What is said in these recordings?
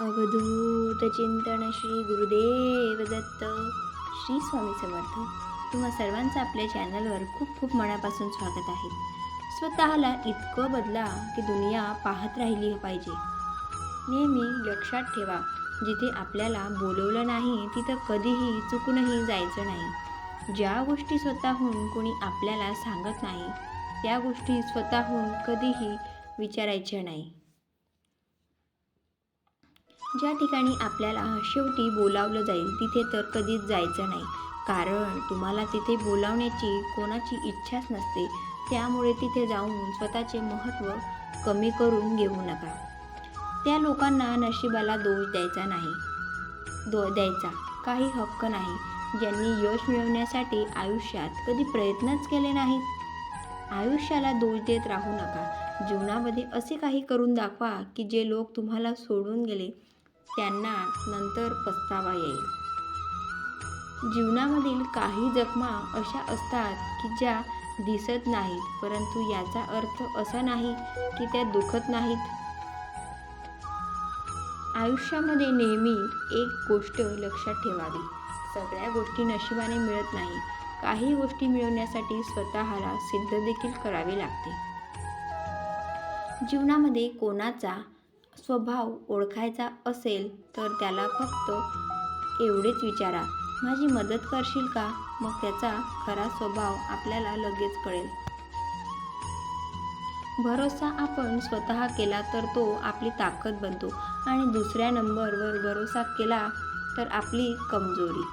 अवधूत चिंतन श्री गुरुदेव दत्त. श्री स्वामी समर्थ. तुम्हा सर्वांचं आपल्या चॅनलवर खूप खूप मनापासून स्वागत आहे. स्वतःला इतकं बदला की दुनिया पाहत राहिली पाहिजे. नेहमी लक्षात ठेवा, जिथे आपल्याला बोलवलं नाही तिथं कधीही चुकूनही जायचं नाही. ज्या गोष्टी स्वतःहून कोणी आपल्याला सांगत नाही त्या गोष्टी स्वतःहून कधीही विचारायच्या नाही. ज्या ठिकाणी आपल्याला शेवटी बोलावलं जाईल तिथे तर कधीच जायचं नाही, कारण तुम्हाला तिथे बोलावण्याची कोणाची इच्छाच नसते. त्यामुळे तिथे जाऊन स्वतःचे महत्त्व कमी करून घेऊ नका. त्या लोकांना नशिबाला दोष द्यायचा नाही, द्यायचा काही हक्क नाही, ज्यांनी यश मिळवण्यासाठी आयुष्यात कधी प्रयत्नच केले नाहीत. आयुष्याला दोष देत राहू नका. जीवनामध्ये असे काही करून दाखवा की जे लोक तुम्हाला सोडून गेले त्यांना नंतर पस्तावा येईल. जीवनामधील काही जखमा अशा असतात की ज्या दिसत नाहीत, परंतु याचा अर्थ असा नाही की त्या दुखत नाहीत. आयुष्यामध्ये नेहमी एक गोष्ट लक्षात ठेवावी, सगळ्या गोष्टी नशिबाने मिळत नाही. काही गोष्टी मिळवण्यासाठी स्वतःला सिद्ध देखील करावे लागते. जीवनामध्ये कोणाचा स्वभाव ओळखायचा असेल तर त्याला फक्त एवढेच विचारा, माझी मदत करशील का? मग त्याचा खरा स्वभाव आपल्याला लगेच कळेल. भरोसा आपण स्वतः केला तर तो आपली ताकद बनतो आणि दुसऱ्या नंबरवर भरोसा केला तर आपली कमजोरी.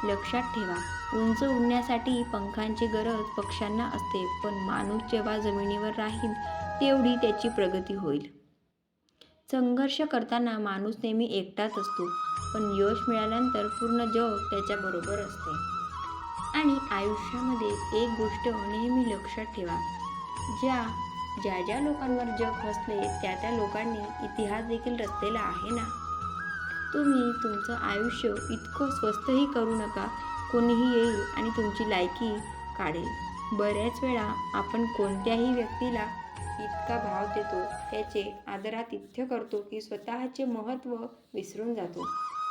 लक्षात ठेवा, उंच उडण्यासाठी पंखांची गरज पक्ष्यांना असते, पण माणूस जेव्हा जमिनीवर राहील तेवढी त्याची प्रगती होईल. संघर्ष करताना माणूस नेहमी एकटाच असतो, पण यश मिळाल्यानंतर पूर्ण जग त्याच्याबरोबर असते. आणि आयुष्यामध्ये एक गोष्ट नेहमी लक्षात ठेवा, ज्या ज्या लोकांवर जग हसले त्या लोकांनी इतिहास देखील रचलेला आहे ना. तुम्ही तुमचं आयुष्य इतकं स्वस्तही करू नका, कोणीही येईल आणि तुमची लायकी काढेल. बऱ्याच वेळा आपण कोणत्याही व्यक्तीला इतका भाव देतो, त्याचे आदरातिथ्य करतो की स्वतःचे महत्त्व विसरून जातो.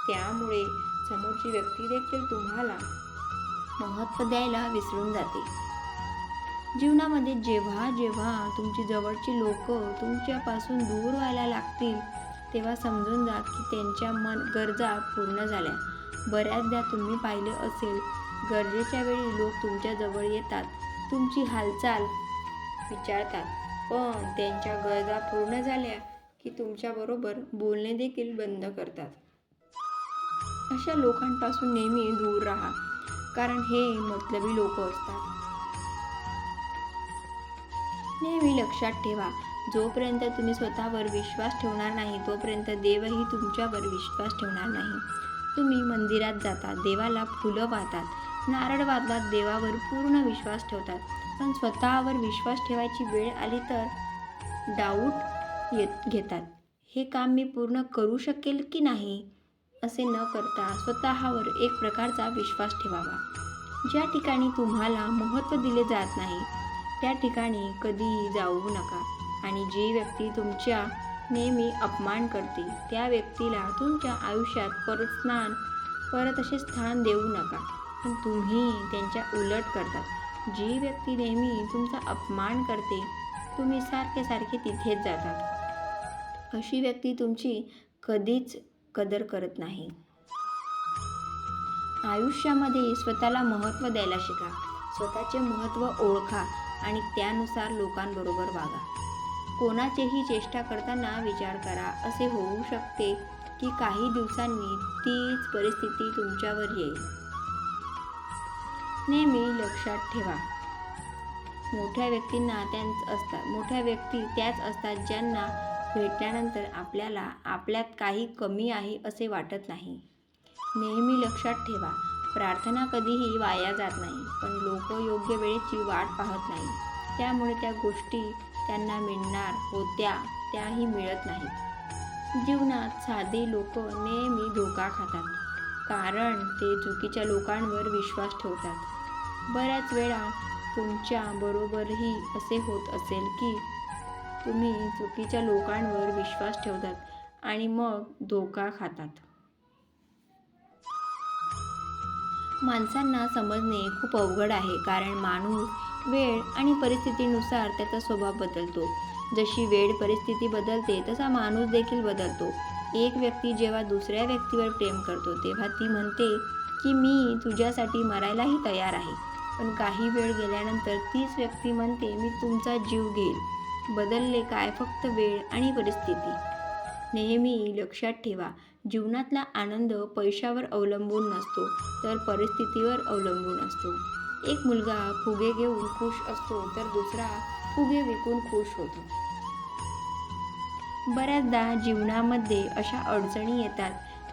त्यामुळे समोरची व्यक्ती देखील तुम्हाला महत्त्व द्यायला विसरून जाते. जीवनामध्ये जेव्हा जेव्हा तुमची जवळची लोक तुमच्यापासून दूर व्हायला लागतील तेव्हा समजून जा की त्यांच्या गरजा पूर्ण झाल्या. बऱ्याचदा तुम्ही पाहिले असेल, गरजेच्या वेळी लोक तुमच्या जवळ येतात, तुमची हालचाल विचारतात, पण त्यांच्या गरजा पूर्ण झाल्या की तुमच्याबरोबर बोलणे देखील बंद करतात. अशा लोकांपासून नेहमी दूर राहा, कारण हे मतलबी लोक असतात. नेहमी लक्षात ठेवा, जोपर्यंत तुम्ही स्वतःवर विश्वास ठेवणार नाही तोपर्यंत देवही तुमच्यावर विश्वास ठेवणार नाही. तुम्ही मंदिरात जाता, देवाला फुलं वाहतात, नारळ वाहतात, देवावर पूर्ण विश्वास ठेवतात, पण स्वतःवर विश्वास ठेवायची वेळ आली तर डाऊट घेतात. हे काम मी पूर्ण करू शकेल की नाही, असे न करता स्वतःवर एक प्रकारचा विश्वास ठेवावा. ज्या ठिकाणी तुम्हाला महत्त्व दिले जात नाही त्या ठिकाणी कधीही जाऊ नका. आणि जी व्यक्ती तुमच्या नेहमी अपमान करते त्या व्यक्तीला तुमच्या आयुष्यात परत असे स्थान देऊ नका, पण तुम्ही त्यांच्या उलट करतात. जी व्यक्ती नेहमी तुमचा अपमान करते तुम्ही सारखे तिथेच जातात. अशी व्यक्ती तुमची कधीच कदर करत नाही. आयुष्यामध्ये स्वतःला महत्त्व द्यायला शिका. स्वतःचे महत्त्व ओळखा आणि त्यानुसार लोकांबरोबर वागा. कोणाचेही चेष्टा करताना विचार करा, असे होऊ शकते की काही दिवसांनी तीच परिस्थिती तुमच्यावर येईल. नेहमी लक्षात ठेवा, मोठ्या व्यक्ती त्याच असतात ज्यांना भेटल्यानंतर आपल्याला आपल्यात काही कमी आहे असे वाटत नाही. नेहमी लक्षात ठेवा, प्रार्थना कधीही वाया जात नाही, पण लोक योग्य वेळेची वाट पाहत नाही. त्यामुळे त्या गोष्टी त्यांना मिळणार होत्या त्याही मिळत नाहीत. जीवनात साधे लोक नेहमी धोका खातात, कारण ते चुकीच्या लोकांवर विश्वास ठेवतात. बऱ्याच वेळा तुमच्या बरोबरही असे होत असेल की तुम्ही चुकीच्या लोकांवर विश्वास ठेवतात आणि मग धोका खातात. माणसांना समजणे खूप अवघड आहे, कारण माणूस वेळ आणि परिस्थितीनुसार त्याचा स्वभाव बदलतो. जशी वेळ परिस्थिती बदलते तसा माणूस देखील बदलतो. एक व्यक्ती जेव्हा दुसऱ्या व्यक्तीवर प्रेम करतो तेव्हा ती म्हणते की मी तुझ्यासाठी मरायलाही तयार आहे. पण काही वेळ गेल्यानंतर तीच व्यक्ती म्हणते मी तुमचा जीव घेईल. बदलले काय? फक्त वेळ आणि परिस्थिती. नेहमी लक्षात ठेवा, जीवनातला आनंद पैशावर अवलंबून नसतो, तर परिस्थितीवर अवलंबून असतो. एक मुलगा फुगे घेऊन खुश असतो तर दुसरा फुगे विकून खुश होतो. बऱ्याचदा जीवनामध्ये अशा अडचणी येतात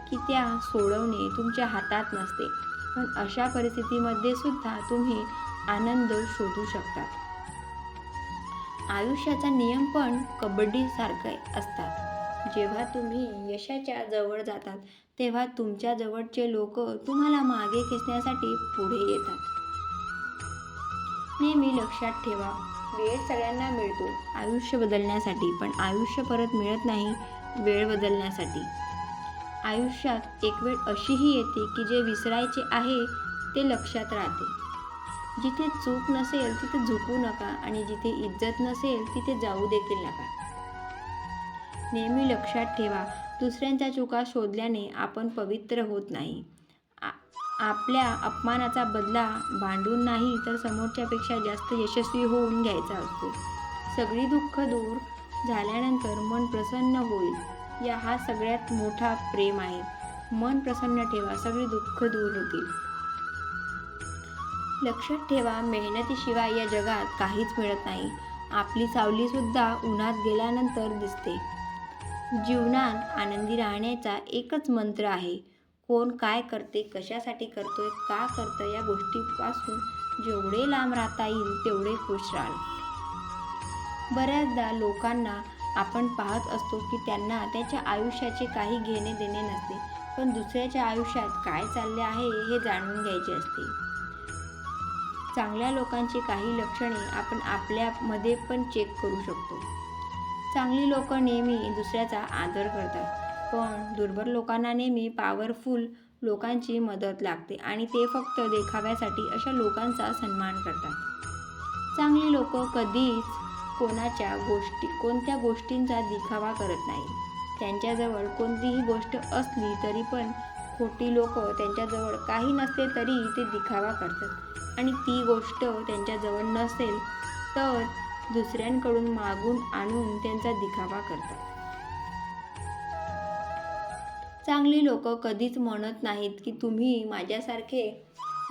की त्या सोडवणे तुमच्या हातात नसते, पण अशा परिस्थितीमध्ये सुद्धा तुम्ही आनंद शोधू शकता. आयुष्याचा नियम पण कबड्डीसारखे असतात. जेव्हा तुम्ही यशाच्या जवळ जातात तेव्हा तुमच्या जवळचे लोक तुम्हाला मागे खेचण्यासाठी पुढे येतात. नेहमी लक्षात ठेवा, वेळ सगळ्यांना मिळतो आयुष्य बदलण्यासाठी, पण आयुष्य परत मिळत नाही वेळ बदलण्यासाठी. आयुष्यात एक वेळ अशीही येते की जे विसरायचे आहे ते लक्षात राहते. जिथे चूक नसेल तिथे झुकू नका आणि जिथे इज्जत नसेल तिथे जाऊ देखील नका. नेहमी लक्षात ठेवा, दुसऱ्यांच्या चुका शोधल्याने आपण पवित्र होत नाही. आपल्या अपमानाचा बदला भांडून नाही तर समोरच्यापेक्षा जास्त यशस्वी होऊन घ्यायचा असतो. सगळी दुःख दूर झाल्यानंतर मन प्रसन्न होईल. हा सगळ्यात मोठा प्रेम आहे. मन प्रसन्न ठेवा, सगळी दुःख दूर होतील. लक्षात ठेवा, मेहनतीशिवाय या जगात काहीच मिळत नाही. आपली सावलीसुद्धा उन्हात गेल्यानंतर दिसते. जीवनात आनंदी राहण्याचा एकच मंत्र आहे. कोण काय करते, कशासाठी करतोय, का करतं या गोष्टीपासून जेवढे लांब राहता येईल तेवढे खुश राहाल. बऱ्याचदा लोकांना आपण पाहत असतो की त्यांना त्याच्या आयुष्याचे काही घेणे देणे नसते, पण दुसऱ्याच्या आयुष्यात काय चालले आहे हे जाणून घ्यायचे असते. चांगल्या लोकांची काही लक्षणे आपण आपल्यामध्ये पण चेक करू शकतो. चांगली लोक नेहमी दुसऱ्याचा आदर करतात, पण दुर्बल लोकांना नेहमी पॉवरफुल लोकांची मदत लागते आणि ते फक्त देखाव्यासाठी अशा लोकांचा सन्मान करतात. चांगली लोक कधीच कोणत्या गोष्टींचा दिखावा करत नाही. त्यांच्याजवळ कोणतीही गोष्ट असली तरी पण खोटी लोक त्यांच्याजवळ काही नसते तरी ते दिखावा करतात आणि ती गोष्ट त्यांच्याजवळ नसेल तर दुसऱ्यांकडून मागून आणून त्यांचा दिखावा करतात. चांगली लोक कधीच म्हणत नाहीत की तुम्ही माझ्यासारखे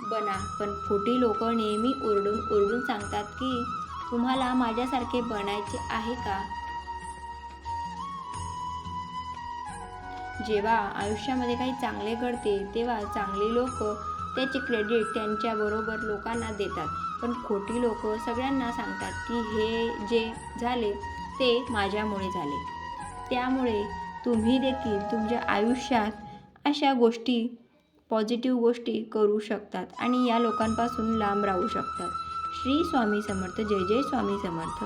बना, पण खोटी लोक नेहमी ओरडून सांगतात की तुम्हाला माझ्यासारखे बनायचे आहे का? जेव्हा आयुष्यामध्ये काही चांगले घडते तेव्हा चांगली लोक त्याचे क्रेडिट त्यांच्याबरोबर लोकांना देतात, पण खोटी लोक सगळ्यांना सांगतात की हे जे झाले ते माझ्यामुळे झाले. त्यामुळे तुम्ही देखील तुमच्या आयुष्यात अशा गोष्टी, पॉझिटिव्ह गोष्टी करू शकतात आणि या लोकांपासून लांब राहू शकतात. श्री स्वामी समर्थ. जय जय स्वामी समर्थ.